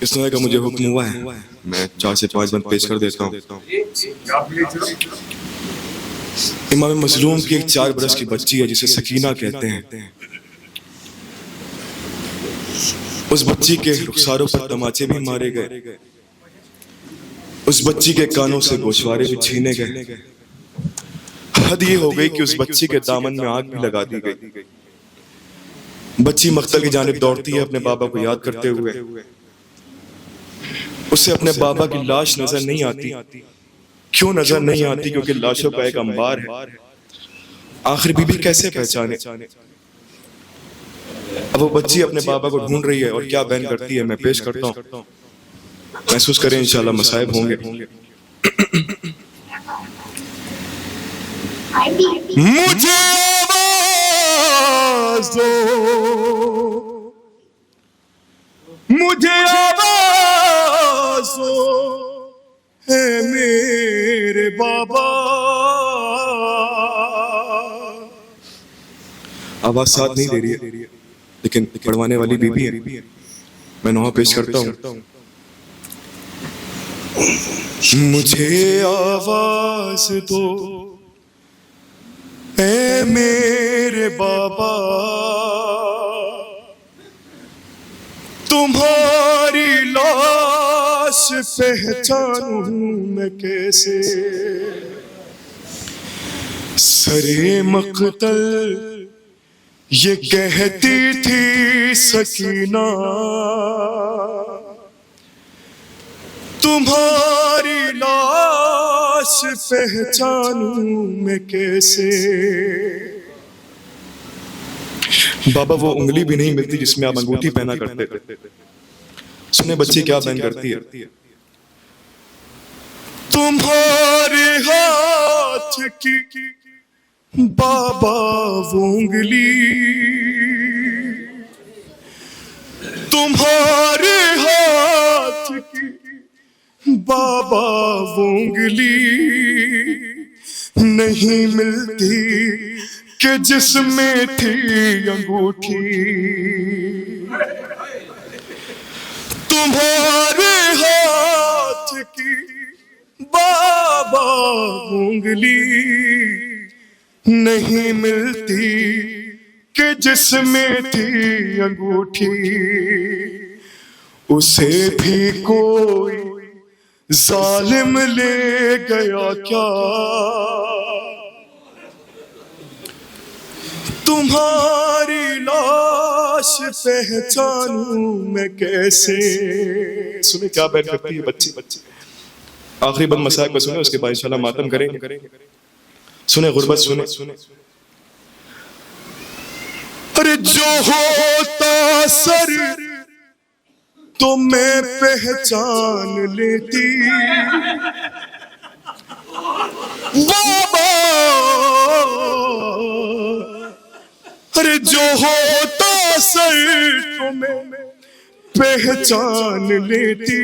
इसने का मुझे हुक्म हुआ है, मैं 4 से 5 बंद पेश कर देता हूँ। इमाम मजलूम की एक 4 बरस की बच्ची है जिसे सकीना कहते हैं। उस बच्ची के रुखसारों पर तमाचे भी मारे गए, उस बच्ची के कानों से गोशवारे भी छीने गए। हद ये हो गई कि उस बच्ची के दामन में आग भी लगा दी गई। बच्ची मख्तल की जानिब दौड़ती है अपने बाबा को याद करते हुए। उसे अपने बाबा की लाश नजर नहीं आती। क्यों नजर नहीं आती? क्योंकि लाशों का एक अंबार है। आखिर बीबी कैसे पहचाने? अब वो बच्ची अपने बाबा को ढूंढ रही है और क्या बयान करती है मैं पेश करता हूँ। महसूस करें, इंशाल्लाह मसाइब होंगे। मुझे आवाज दो, मुझे आवाज दो, है मेरे बाबा। आवाज साथ नहीं दे रही है, लेकिन पढ़वाने वाली बीबी है। मैं नोहा पेश करता हूँ। मुझे आवाज दो, ऐ मेरे बाबा, तुम्हारी लाश पहचानूं मैं कैसे? सरे मक़तल ये कहती थी सकीना, तुम्हारी लाश पहचानूं मैं कैसे? बाबा वो उंगली भी नहीं मिलती जिसमें आप अंगूठी पहना करते थे। सुने बच्ची क्या बयान करती है। तुम्हारे हाथ की बाबा वो उंगली, तुम्हारे हाथ की बाबा वो उंगली नहीं मिलती कि जिसमें थी अंगूठी। तुम्हारे हाथ की बाबा उंगली नहीं मिलती कि जिसमें थी अंगूठी। उसे भी कोई जालिम ले गया क्या? तुम्हारी लाश पहचानूं मैं कैसे? सुने क्या बैठ करती है बच्ची। आखिरी बंद मसाइल को सुने, उसके बाद इंशाल्लाह मातम करेंगे। सुने गुर्बत, सुने। अरे जो होता सर तो मैं पहचान लेती बाबा। अरे जो होता सर तो मैं पहचान लेती।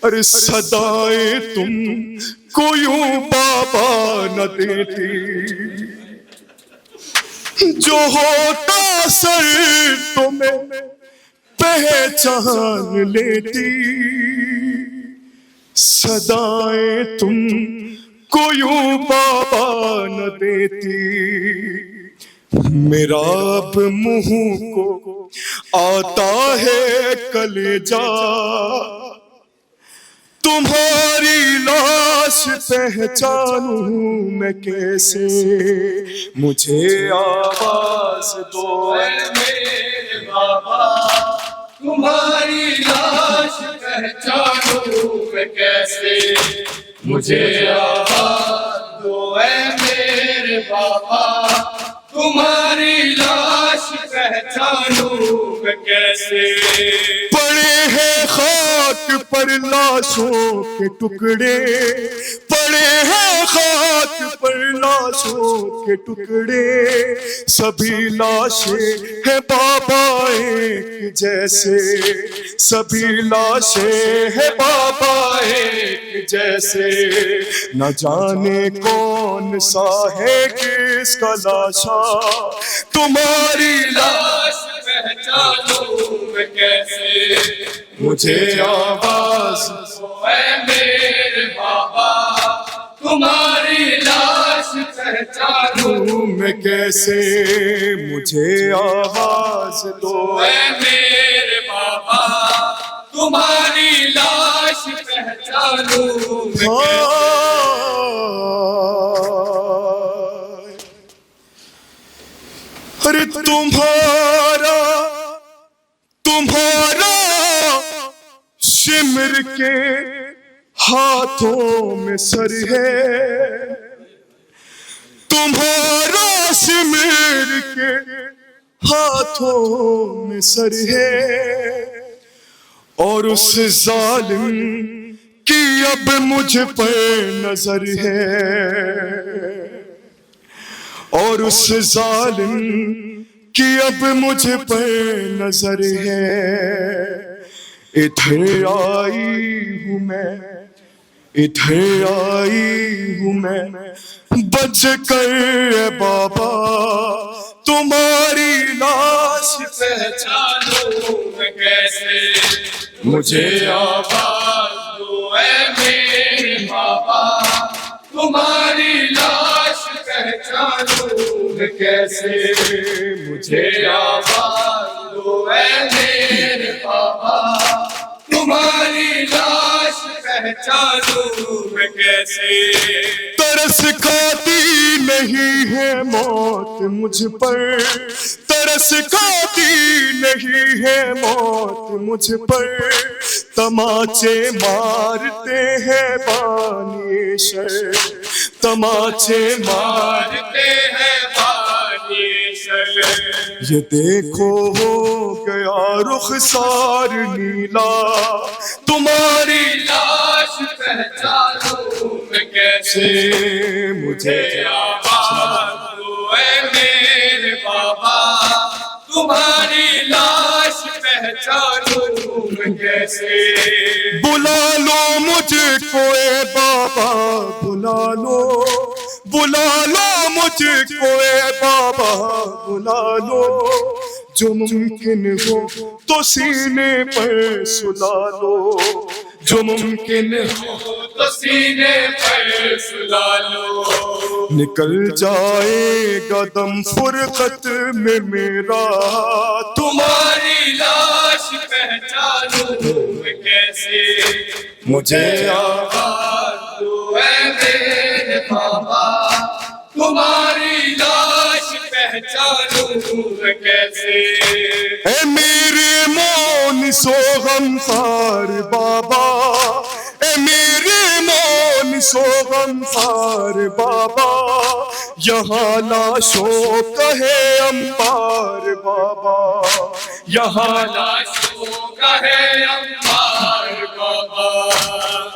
अरे सदाएं तुम को यूं बाबा न देती। जो होता सर तो मैं पहचान लेती। सदाएं तुम को यूं बाबा न देती। मेरा अब मुंह को आता है कलेजा, तुम्हारी लाश पहचानूं मैं कैसे? मुझे आवाज दो मेरे बाबा, तुम्हारी लाश पहचानूं मैं कैसे? मुझे आवाज दो मेरे बाबा, तुम्हारी लाश पहचानूं मैं कैसे? पड़े हैं खाक पर लाशों के टुकड़े, पड़े हैं खाक पर लाशों के टुकड़े। सभी लाशें हैं बाबा एक जैसे, सभी लाशें हैं बाबा एक जैसे। न जाने कौन सा है किसका लाशा, तुम्हारी लाश पहचानूं मैं कैसे? मुझे आवाज ऐ मेरे बाबा तुम्हारी लाश पहचानूं मैं कैसे, मुझे आवाज दो ऐ मेरे बाबा तुम्हारी लाश पहचानूं मैं अरे तुम्हारा तुम्हारा सिमर के हाथों में सर है, तुम्हारा सिमर के हाथों में सर है, और उस जालिम की अब मुझ पर नजर है, और उस जालिम की अब मुझ पर नजर है। इधर आई हूँ मैं, इधर आई हूँ मैं, बच कर बाबा तुम्हारी लाश पहचानूं मैं कैसे, मुझे आवाज दो ऐ मेरे बाबा तुम्हारी लाश पहचानूं मैं कैसे, मुझे आवाज दो ऐ मेरे बाबा तुम्हारी लाश पहचानूं मैं कैसे। तरस खाती नहीं है मौत मुझ पर, तरस खाती नहीं है मौत मुझ पर, तमाचे मारते हैं बानीशर, तमाचे मारते हैं बानीशर। ये देखो हो गया रुखसार नीला तुम्हारी लाश पहचानूं मैं कैसे, मुझे आवाज दो ऐ मेरे बाबा तुम्हारी लाश पहचानूं मैं कैसे। बुला लो मुझको ए बाबा, बुला लो, बुला लो मुझको ए बाबा, बुला लो, जो मुमकिन हो तो सीने पर सुला लो, जो मुमकिन हो तो सीने पर सुला लो। निकल जाएगा दम फुरकत में मेरा तुम्हारी लाश पहचानूं मैं कैसे, मुझे आवाज दो ऐ मेरे बाबा तुम्हारी लाश पहचानूं मैं कैसे। ए मेरे मोन सोगमसार बाबा, ए मेरे मोन सोगमसार बाबा, यहाँ लाशों का है अंबार बाबा, यहाँ लाशों का है अंबार बाबा।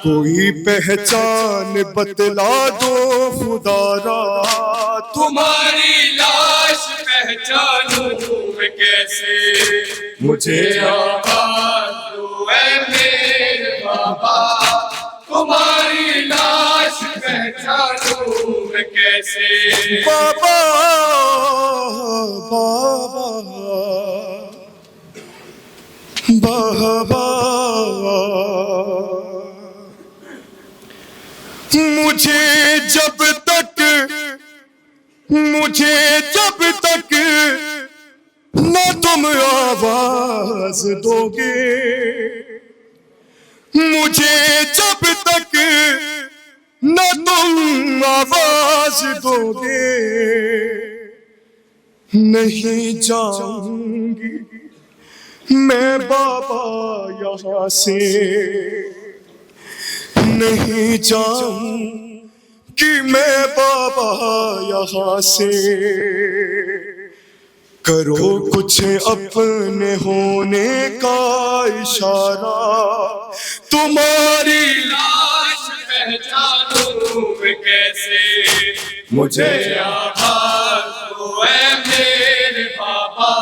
कोई पहचान बतला दो खुदारा तुम्हारी लाश पहचानूं मैं कैसे, मुझे आवाज दो ऐ मेरे बाबा तुम्हारी लाश पहचानूं मैं कैसे। बाबा बाबा बाबा, मुझे जब तक न तुम आवाज दोगे, मुझे जब तक न तुम आवाज दोगे, नहीं जाऊंगी मैं बाबा यहाँ से, नहीं जाऊंगी मैं बाबा यहाँ से। करो कुछ अपने होने का इशारा, तुम्हारी लाश पहचानूं मैं कैसे, मुझे आवाज दो ऐ मेरे बाबा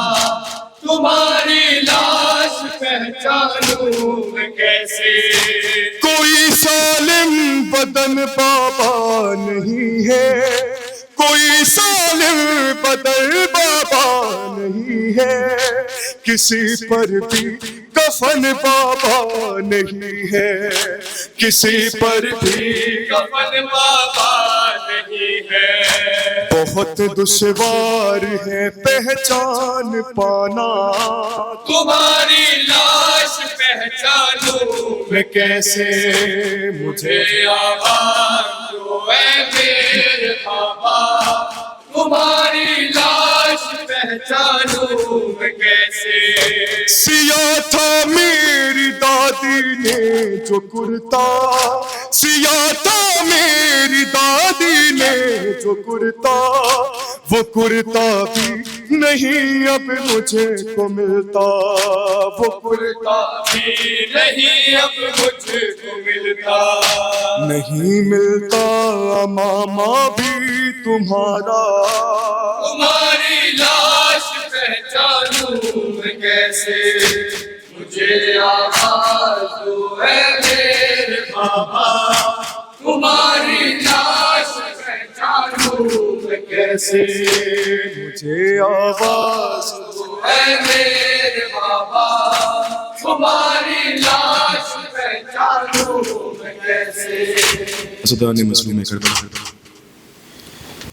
तुम्हारी लाश पहचानूं मैं कैसे। कोई सालिम बदन बाबा नहीं है, कोई सालिम बदन बाबा नहीं है, किसी पर भी कफन बाबा नहीं है, किसी पर भी कफन बाबा नहीं है। बहुत दुश्वार है पहचान पाना, तुम्हारी लाश पहचानूं मैं कैसे, मुझे मुझे आवाज दो ऐ मेरे बाबा, तुम्हारी लाश पहचानूं मैं कैसे। सिया था मेरी दादी ने जो कुर्ता, सिया था मेरी दादी ने जो कुर्ता, वो कुर्ता भी नहीं अब मुझे को मिलता, वो कुर्ता भी नहीं अब मुझको मिलता। नहीं मिलता मामा भी तुम्हारा, तुम्हारी लाश पहचानूं मैं कैसे। मुझे आवाज दो ऐ मेरे बाबा, तुम्हारी लाश पहचानूं मैं कैसे। मुझे आवाज दो ऐ मेरे बाबा, तुम्हारी लाश पहचानूं मैं कैसे। असदानी मसलूम करबला।